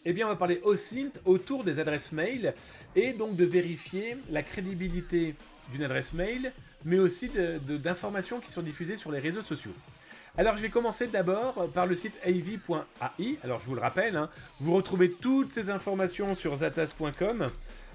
eh bien on va parler OSINT autour des adresses mail et donc de vérifier la crédibilité d'une adresse mail, mais aussi d'informations qui sont diffusées sur les réseaux sociaux. Alors je vais commencer d'abord par le site av.ai. Alors je vous le rappelle, hein, vous retrouvez toutes ces informations sur zatas.com.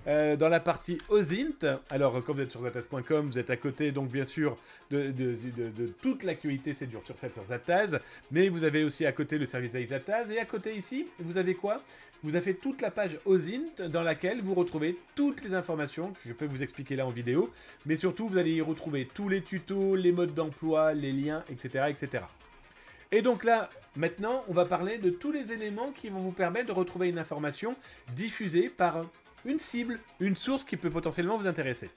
Dans la partie OSINT, alors quand vous êtes sur zatas.com, vous êtes à côté donc bien sûr de toute l'actualité, c'est dur sur Zatas, mais vous avez aussi à côté le service avec Zatas, et à côté ici, vous avez quoi? Vous avez toute la page OSINT dans laquelle vous retrouvez toutes les informations que je peux vous expliquer là en vidéo, mais surtout vous allez y retrouver tous les tutos, les modes d'emploi, les liens, etc., etc. Et donc là, maintenant, on va parler de tous les éléments qui vont vous permettre de retrouver une information diffusée par une cible, une source qui peut potentiellement vous intéresser.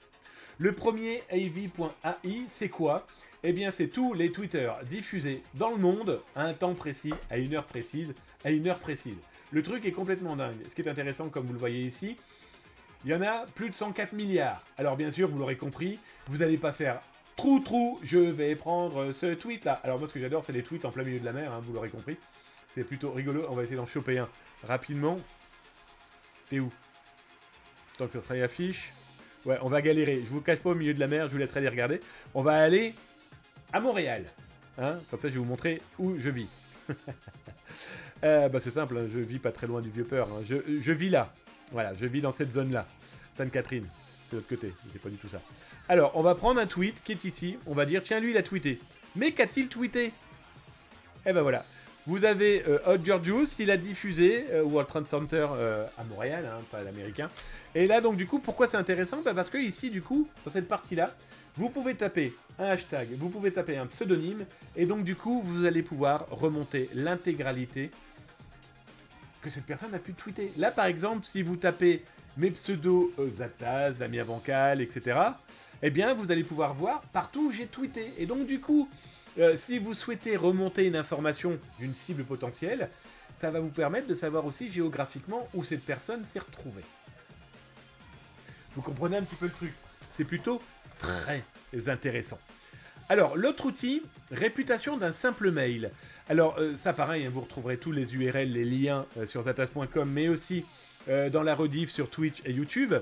Le premier, av.ai, c'est quoi? Eh bien, c'est tous les Twitter diffusés dans le monde à un temps précis, à une heure précise, à une heure précise. Le truc est complètement dingue. Ce qui est intéressant, comme vous le voyez ici, il y en a plus de 104 milliards. Alors bien sûr, vous l'aurez compris, vous n'allez pas faire trou, je vais prendre ce tweet là. Alors moi ce que j'adore c'est les tweets en plein milieu de la mer, hein, vous l'aurez compris. C'est plutôt rigolo, on va essayer d'en choper un rapidement. T'es où? Tant que ça se affiche. Ouais, on va galérer, je vous cache pas au milieu de la mer, je vous laisserai les regarder. On va aller à Montréal. Hein, comme ça je vais vous montrer où je vis. C'est simple, hein, je vis pas très loin du Vieux-Port. Hein. Je vis là. Voilà, je vis dans cette zone-là. Sainte-Catherine, de l'autre côté. C'est pas du tout ça. Alors, on va prendre un tweet qui est ici. On va dire, tiens, lui, il a tweeté. Mais qu'a-t-il tweeté? Eh ben voilà. Vous avez Hot Georgius, il a diffusé World Trade Center à Montréal, hein, pas à l'américain. Et là, donc, du coup, pourquoi c'est intéressant? Parce que ici, du coup, dans cette partie-là, vous pouvez taper un hashtag, vous pouvez taper un pseudonyme, et donc, du coup, vous allez pouvoir remonter l'intégralité que cette personne a pu tweeter. Là, par exemple, si vous tapez mes pseudos Zatas, Damien Bancal, etc., eh bien, vous allez pouvoir voir partout où j'ai tweeté. Et donc, du coup, si vous souhaitez remonter une information d'une cible potentielle, ça va vous permettre de savoir aussi géographiquement où cette personne s'est retrouvée. Vous comprenez un petit peu le truc. C'est plutôt très intéressant. Alors, l'autre outil, réputation d'un simple mail. Alors, ça pareil, hein, vous retrouverez tous les URL, les liens sur zatas.com, mais aussi dans la rediff sur Twitch et YouTube.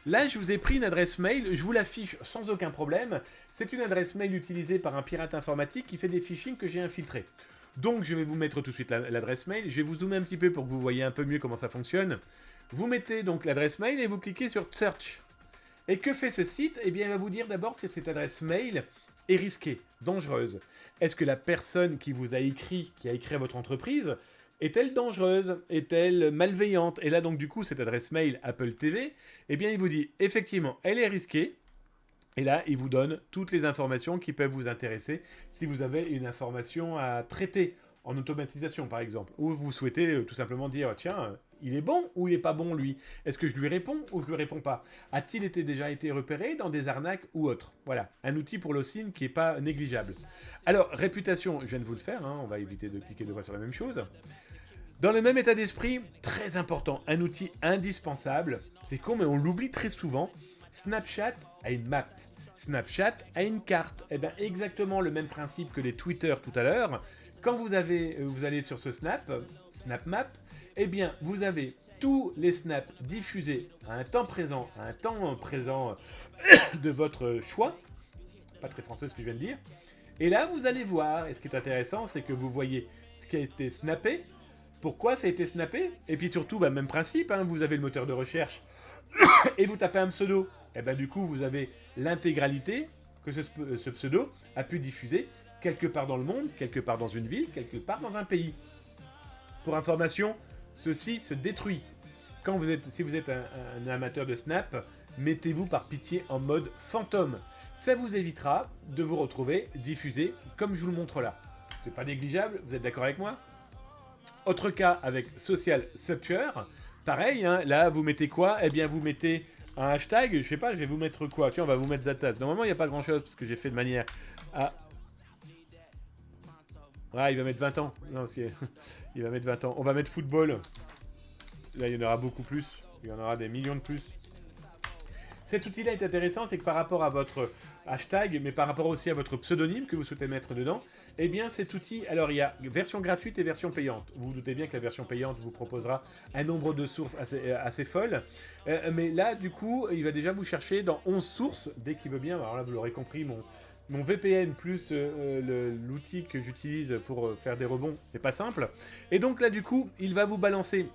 Là, je vous ai pris une adresse mail, je vous l'affiche sans aucun problème. C'est une adresse mail utilisée par un pirate informatique qui fait des phishing que j'ai infiltrés. Donc, je vais vous mettre tout de suite l'adresse mail. Je vais vous zoomer un petit peu pour que vous voyez un peu mieux comment ça fonctionne. Vous mettez donc l'adresse mail et vous cliquez sur Search. Et que fait ce site? Eh bien, il va vous dire d'abord si cette adresse mail est risquée, dangereuse. Est-ce que la personne qui vous a écrit, qui a écrit à votre entreprise, est-elle dangereuse? Est-elle malveillante? Et là, donc, du coup, cette adresse mail Apple TV, eh bien, il vous dit, effectivement, elle est risquée. Et là, il vous donne toutes les informations qui peuvent vous intéresser si vous avez une information à traiter en automatisation, par exemple. Ou vous souhaitez tout simplement dire, tiens, il est bon ou il n'est pas bon, lui? Est-ce que je lui réponds ou je lui réponds pas? A-t-il déjà été repéré dans des arnaques ou autres? Voilà, un outil pour l'OSINT qui n'est pas négligeable. Alors, réputation, je viens de vous le faire, hein, on va éviter de cliquer deux fois sur la même chose. Dans le même état d'esprit, très important, un outil indispensable, c'est con mais on l'oublie très souvent, Snapchat a une map. Snapchat a une carte. Et bien exactement le même principe que les Twitter tout à l'heure. Quand vous allez sur ce Snap Map, eh bien vous avez tous les snaps diffusés à un temps présent, de votre choix. Pas très français ce que je viens de dire. Et là vous allez voir, et ce qui est intéressant, c'est que vous voyez ce qui a été snappé, pourquoi ça a été snappé, et puis surtout, même principe, hein, vous avez le moteur de recherche et vous tapez un pseudo. Et bien du coup, vous avez l'intégralité que ce pseudo a pu diffuser quelque part dans le monde, quelque part dans une ville, quelque part dans un pays. Pour information, ceci se détruit. Si vous êtes un amateur de Snap, mettez-vous par pitié en mode fantôme. Ça vous évitera de vous retrouver diffusé comme je vous le montre là. C'est pas négligeable, vous êtes d'accord avec moi? Autre cas avec Social Searcher, pareil, hein, là vous mettez quoi? Eh bien vous mettez un hashtag, je sais pas, je vais vous mettre quoi? Tiens, on va vous mettre Zatas. Normalement, il n'y a pas grand chose parce que j'ai fait de manière à. Ah, il va mettre 20 ans. Non, parce que... il va mettre 20 ans. On va mettre football. Là, il y en aura beaucoup plus. Il y en aura des millions de plus. Cet outil-là est intéressant, c'est que par rapport à votre hashtag, mais par rapport aussi à votre pseudonyme que vous souhaitez mettre dedans, eh bien cet outil, alors il y a version gratuite et version payante. Vous vous doutez bien que la version payante vous proposera un nombre de sources assez folle. Mais là, du coup, il va déjà vous chercher dans 11 sources, dès qu'il veut bien. Alors là, vous l'aurez compris, mon VPN plus l'outil que j'utilise pour faire des rebonds n'est pas simple. Et donc là, du coup, il va vous balancer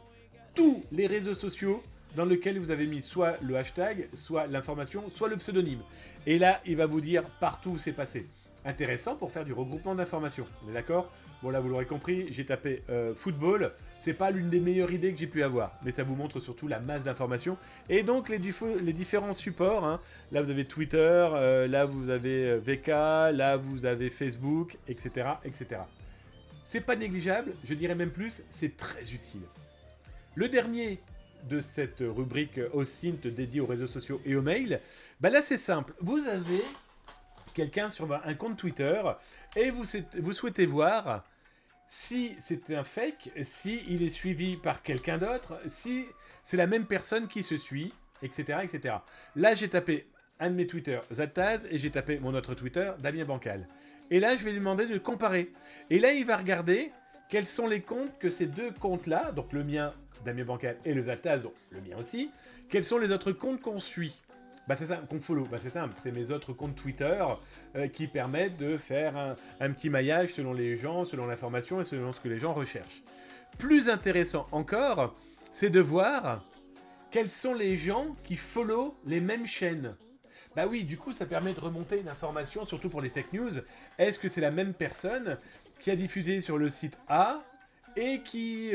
tous les réseaux sociaux dans lesquels vous avez mis soit le hashtag, soit l'information, soit le pseudonyme. Et là, il va vous dire partout où c'est passé. Intéressant pour faire du regroupement d'informations. On est d'accord? Bon, là, vous l'aurez compris, j'ai tapé football. C'est pas l'une des meilleures idées que j'ai pu avoir, mais ça vous montre surtout la masse d'informations. Et donc, les différents supports. Hein. Là, vous avez Twitter, là, vous avez VK, là, vous avez Facebook, etc., etc. C'est pas négligeable, je dirais même plus, c'est très utile. Le dernier de cette rubrique OSINT dédiée aux réseaux sociaux et aux mails, bah là c'est simple, vous avez quelqu'un sur un compte Twitter et vous souhaitez voir si c'est un fake, si il est suivi par quelqu'un d'autre, si c'est la même personne qui se suit, etc. etc. Là j'ai tapé un de mes Twitter, Zataz, et j'ai tapé mon autre Twitter, Damien Bancal. Et là je vais lui demander de comparer. Et là il va regarder quels sont les comptes que ces deux comptes-là, donc le mien, Damien Bancal, et le Zataz, le mien aussi, quels sont les autres comptes qu'on suit? Bah c'est ça, qu'on follow, bah c'est simple, c'est mes autres comptes Twitter qui permettent de faire un petit maillage selon les gens, selon l'information et selon ce que les gens recherchent. Plus intéressant encore, c'est de voir quels sont les gens qui follow les mêmes chaînes. Bah oui, du coup ça permet de remonter une information, surtout pour les fake news. Est-ce que c'est la même personne qui a diffusé sur le site A et qui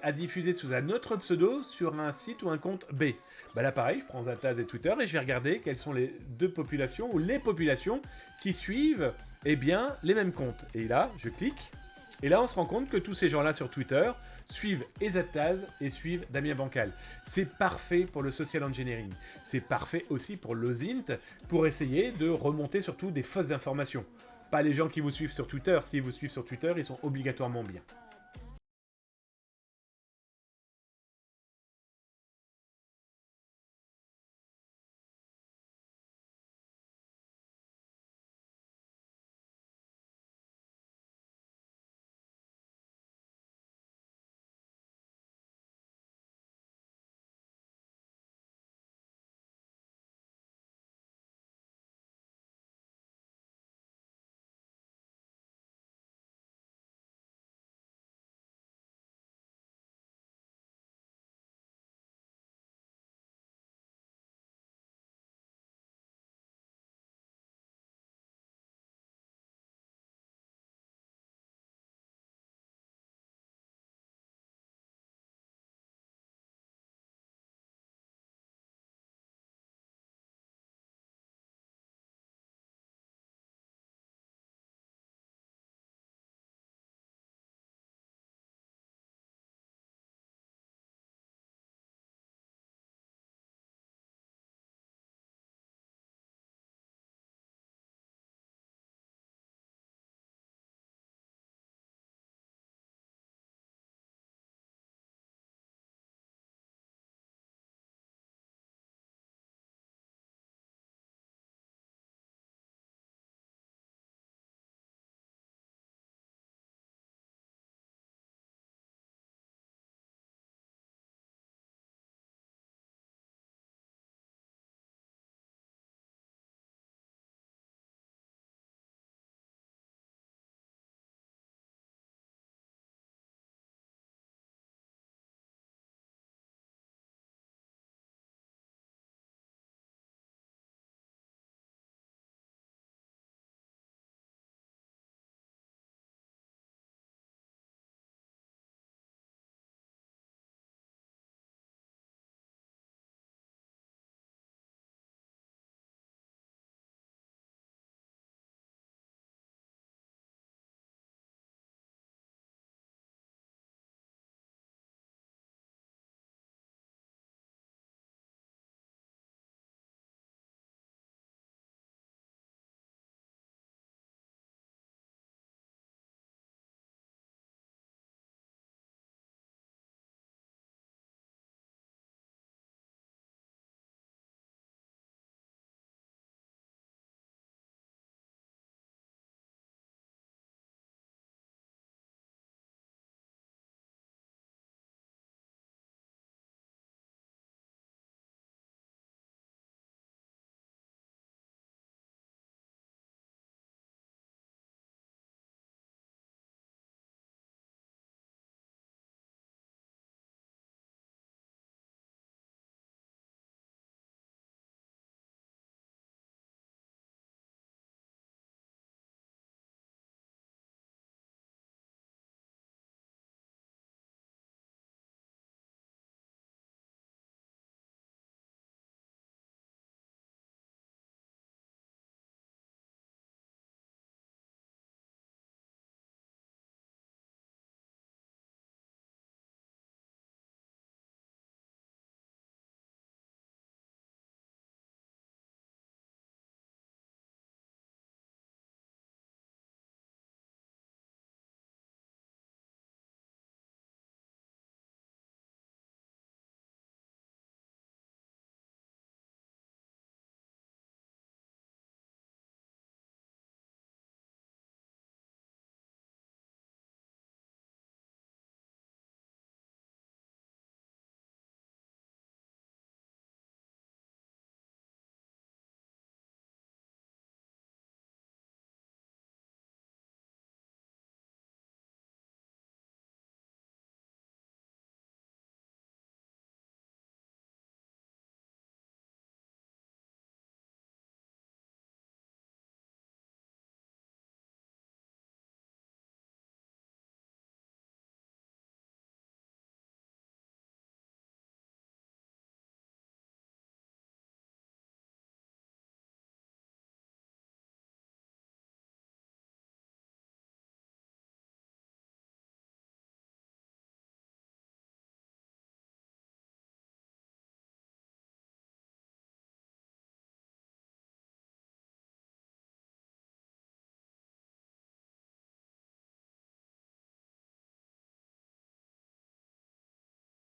a diffusé sous un autre pseudo sur un site ou un compte B? Bah là pareil, je prends Zataz et Twitter et je vais regarder quelles sont les deux populations ou les populations qui suivent bien les mêmes comptes. Et là, je clique et là on se rend compte que tous ces gens-là sur Twitter suivent Zataz et suivent Damien Bancal. C'est parfait pour le social engineering. C'est parfait aussi pour l'OSINT pour essayer de remonter surtout des fausses informations. Pas les gens qui vous suivent sur Twitter. S'ils vous suivent sur Twitter, ils sont obligatoirement bien.